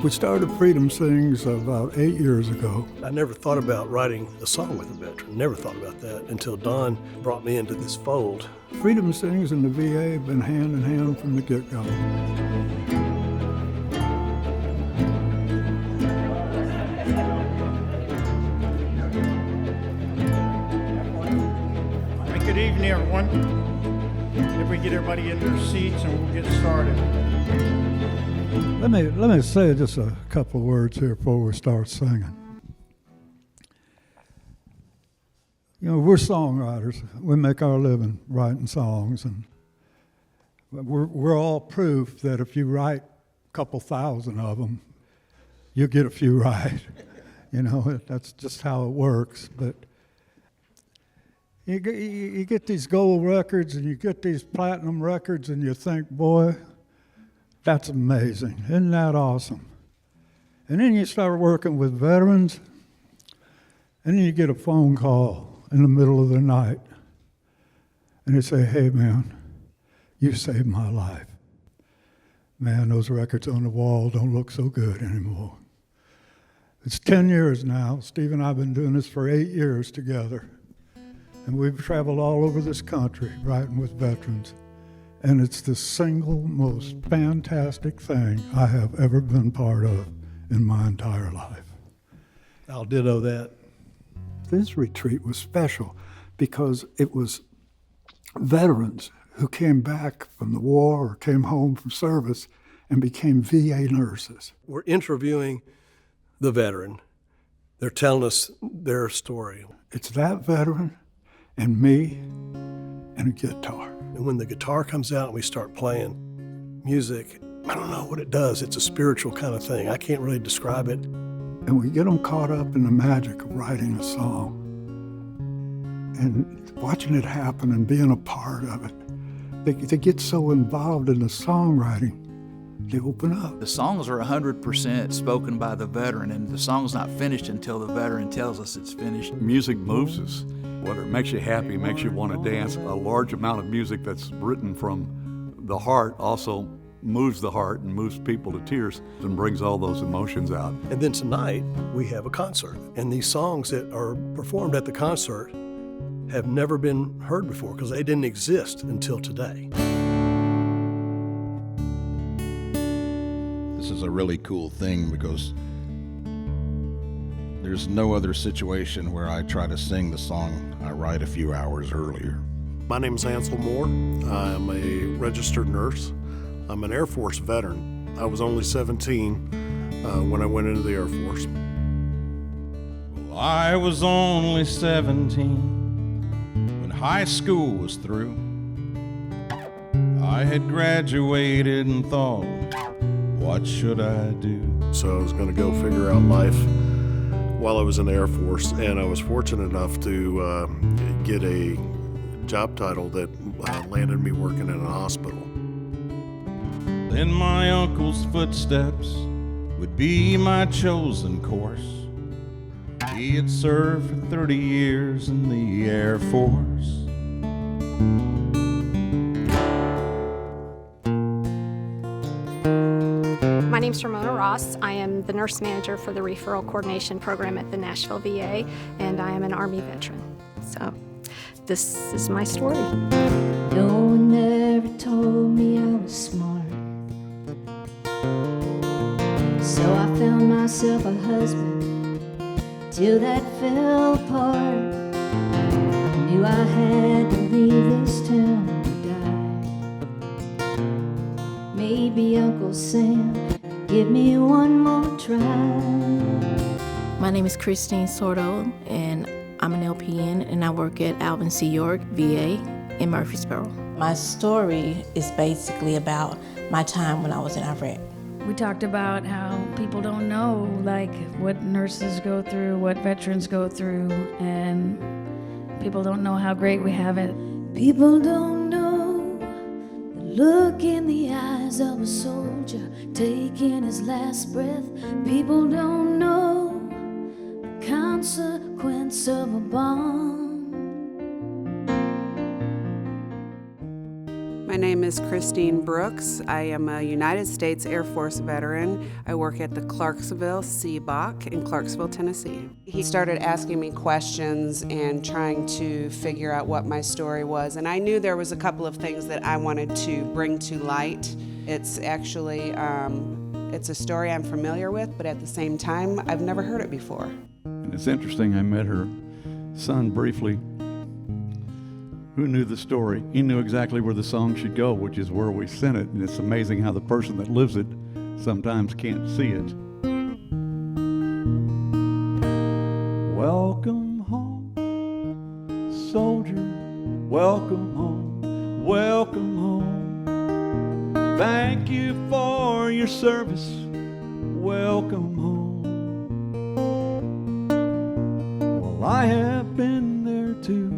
We started Freedom Sings about 8 years ago. I never thought about writing a song with a veteran, never thought about that until Don brought me into this fold. Freedom Sings and the VA have been hand in hand from the get-go. Good evening, everyone. If we get everybody in their seats and we'll get started. Let me say just a couple of words here before we start singing. You know, we're songwriters. We make our living writing songs, and we're all proof that if you write a couple thousand of them, you get a few right. You know, that's just how it works. But you get these gold records and you get these platinum records, and you think, boy, that's amazing. Isn't that awesome? And then you start working with veterans, and then you get a phone call in the middle of the night, and they say, hey, man, you saved my life. Man, those records on the wall don't look so good anymore. It's 10 years now. Steve and I have been doing this for 8 years together, and we've traveled all over this country writing with veterans. And it's the single most fantastic thing I have ever been part of in my entire life. I'll ditto that. This retreat was special because it was veterans who came back from the war or came home from service and became VA nurses. We're interviewing the veteran. They're telling us their story. It's that veteran and me and a guitar. And when the guitar comes out and we start playing music, I don't know what it does. It's a spiritual kind of thing. I can't really describe it. And we get them caught up in the magic of writing a song and watching it happen and being a part of it. They get so involved in the songwriting, they open up. The songs are 100% spoken by the veteran, and the song's not finished until the veteran tells us it's finished. Music moves us. Whether it makes you happy, makes you want to dance, a large amount of music that's written from the heart also moves the heart and moves people to tears and brings all those emotions out. And then tonight, we have a concert. And these songs that are performed at the concert have never been heard before because they didn't exist until today. This is a really cool thing because there's no other situation where I try to sing the song I write a few hours earlier. My name is Ansel Moore. I'm a registered nurse. I'm an Air Force veteran. I was only 17 when I went into the Air Force. Well, I was only 17 when high school was through. I had graduated and thought, what should I do? So I was going to go figure out life while I was in the Air Force, and I was fortunate enough to get a job title that landed me working in a hospital. Then my uncle's footsteps would be my chosen course. He had served for 30 years in the Air Force. My name's Ramona Ross. I am the nurse manager for the referral coordination program at the Nashville VA, and I am an Army veteran. So this is my story. No one ever told me I was smart, so I found myself a husband till that fell apart. I knew I had to leave this town to die. Maybe Uncle Sam, give me one more try. My name is Christine Sordo, and I'm an LPN, and I work at Alvin C. York VA in Murfreesboro. My story is basically about my time when I was in Iraq. We talked about how people don't know, like, what nurses go through, what veterans go through, and people don't know how great we have it. People don't know the look in the eyes of a soldier taking his last breath. People don't know the consequence of a bomb. My name is Christine Brooks. I am a United States Air Force veteran. I work at the Clarksville Seabach in Clarksville, Tennessee. He started asking me questions and trying to figure out what my story was, and I knew there was a couple of things that I wanted to bring to light. It's actually, it's a story I'm familiar with, but at the same time, I've never heard it before. And it's interesting, I met her son briefly, who knew the story. He knew exactly where the song should go, which is where we sent it. And it's amazing how the person that lives it sometimes can't see it. Welcome home, soldier. Welcome home. Welcome home. Thank you for your service. Welcome home. Well, I have been there too.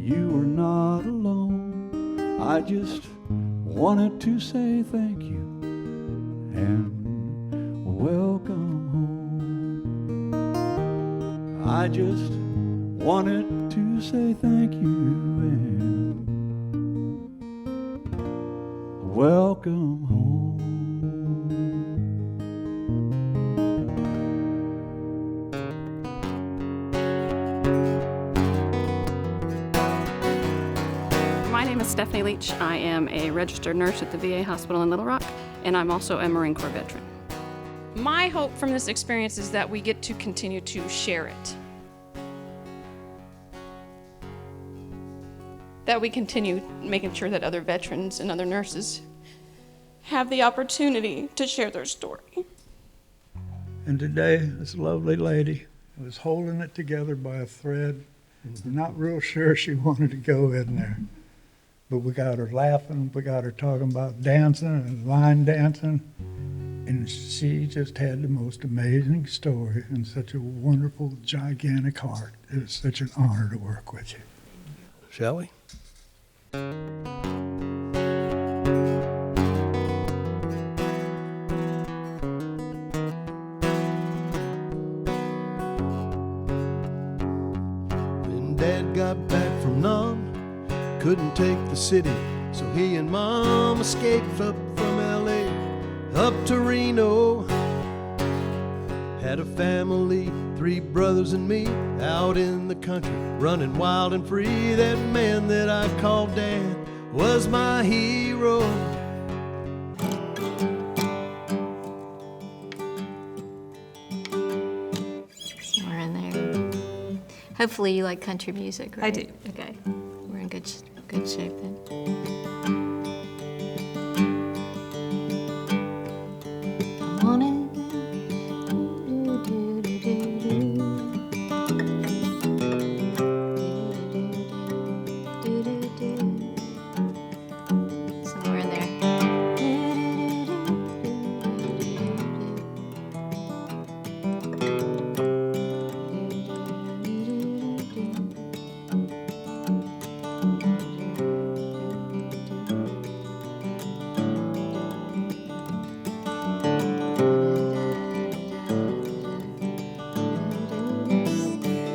You are not alone. I just wanted to say thank you and welcome home. I just wanted to say thank you and welcome home. My name is Stephanie Leach. I am a registered nurse at the VA hospital in Little Rock, and I'm also a Marine Corps veteran. My hope from this experience is that we get to continue to share it. That we continue making sure that other veterans and other nurses have the opportunity to share their story. And today, this lovely lady was holding it together by a thread. Not real sure she wanted to go in there. But we got her laughing, we got her talking about dancing and line dancing. And she just had the most amazing story and such a wonderful, gigantic heart. It was such an honor to work with you. Shall we? When Dad got back from Nam, couldn't take the city, so he and Mom escaped up from LA up to Reno. Had a family, 3 brothers and me, out in the country, running wild and free. That man that I called Dad was my hero. Somewhere in there. Hopefully you like country music, right? I do. Okay. We're in good shape then. I'm on it. Somewhere in there.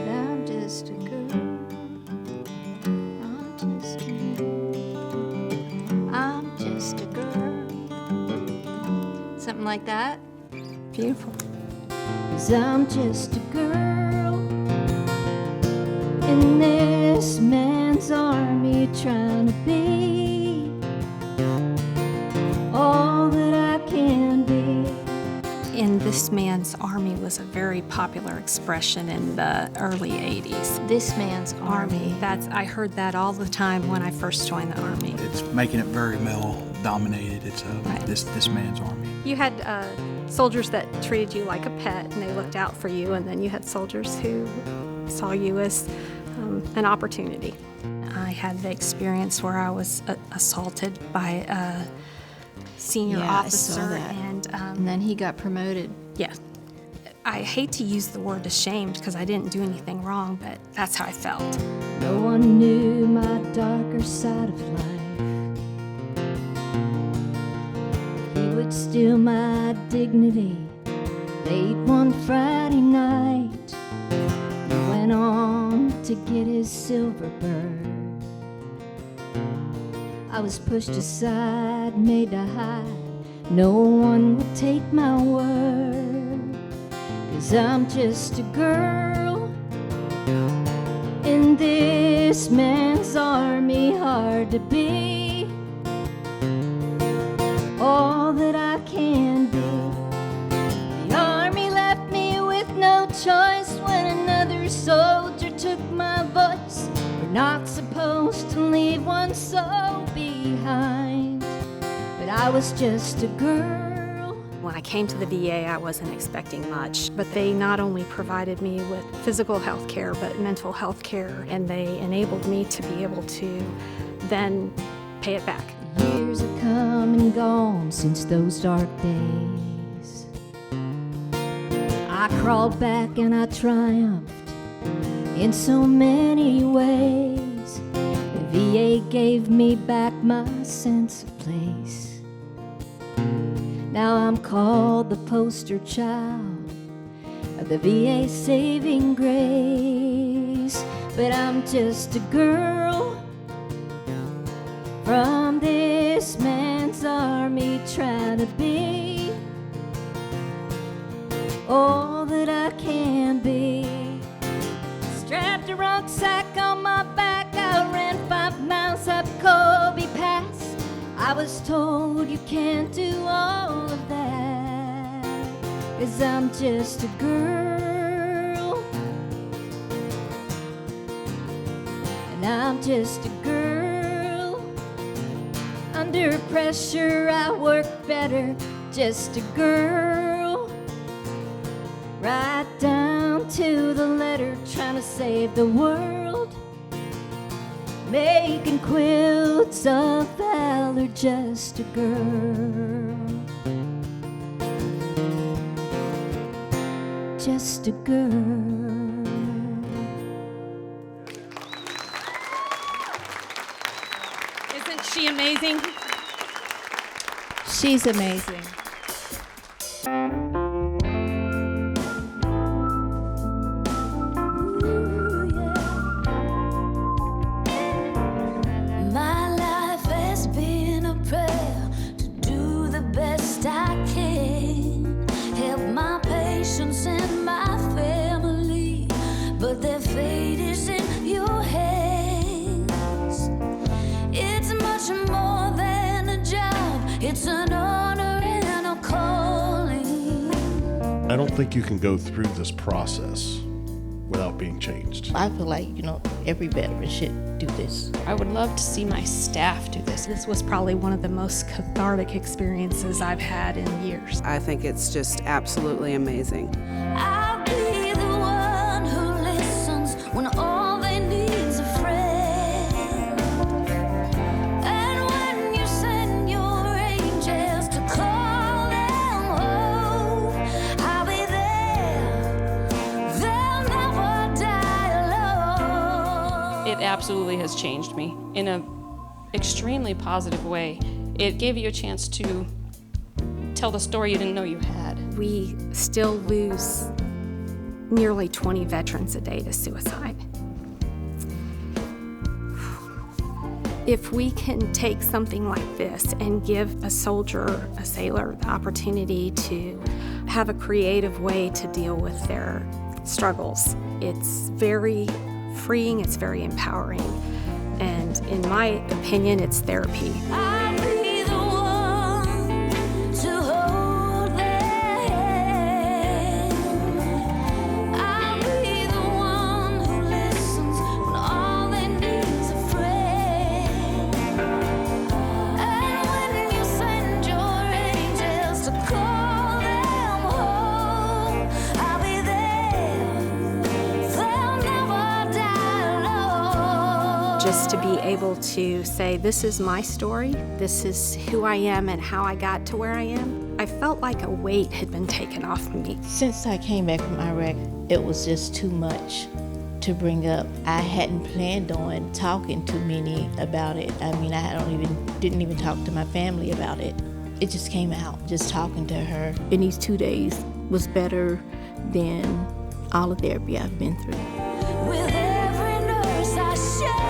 I'm just a girl. I'm just a girl. Something like that. Beautiful. 'Cause I'm just a girl in this man's army, trying to be all that I can be. In this man's army was a very popular expression in the early 80s. This man's army. I heard that all the time when I first joined the army. It's making it very male dominated. It's this man's army. You had soldiers that treated you like a pet and they looked out for you, and then you had soldiers who saw you as an opportunity. I had the experience where I was assaulted by a senior officer, I saw that. And then he got promoted. Yeah. I hate to use the word ashamed because I didn't do anything wrong, but that's how I felt. No one knew my darker side of life. He would steal my dignity late one Friday night. He went on to get his silver bird. I was pushed aside, made to hide. No one would take my word, 'cause I'm just a girl in this man's army, hard to be all that I can be. The army left me with no choice when another soldier took my voice. We're not supposed to leave one soul behind, but I was just a girl. When I came to the VA, I wasn't expecting much, but they not only provided me with physical health care, but mental health care, and they enabled me to be able to then pay it back. Years have come and gone since those dark days. I crawled back and I triumphed in so many ways. The VA gave me back my sense of place. Now I'm called the poster child of the VA saving grace. But I'm just a girl from this man's army, trying to be all that I can be. Strapped a rucksack on my back, I ran 5 miles up Kobe Pass. I was told you can't do all of that, 'cause I'm just a girl, and I'm just a girl. Under pressure I work better, just a girl, right down to the letter, trying to save the world, making quilts of valor, just a girl, just a girl. Isn't she amazing? She's amazing. My life has been a prayer to do the best I can, help my patients and my family, but their fate is in your hands. It's much more than a job, it's an honor and a calling. I don't think you can go through this process without being changed. I feel like, every veteran should do this. I would love to see my staff do this. This was probably one of the most cathartic experiences I've had in years. I think it's just absolutely amazing. I'll be the one who listens when all they need's a friend. And when you send your angels to call them home, I'll be there. They'll never die alone. It absolutely has changed me in an extremely positive way. It gave you a chance to tell the story you didn't know you had. We still lose nearly 20 veterans a day to suicide. If we can take something like this and give a soldier, a sailor, the opportunity to have a creative way to deal with their struggles, it's very freeing, it's very empowering, and in my opinion, it's therapy. I'll be the one to hold their hand. I'll be the one who listens when all they need's a friend. And when you send your angels to call them home, I'll be there. They'll never die alone. Just to be able to say, this is my story, this is who I am and how I got to where I am, I felt like a weight had been taken off of me. Since I came back from Iraq, it was just too much to bring up. I hadn't planned on talking to many about it. I mean, didn't even talk to my family about it. It just came out, just talking to her. And these 2 days was better than all the therapy I've been through. With every nurse I share,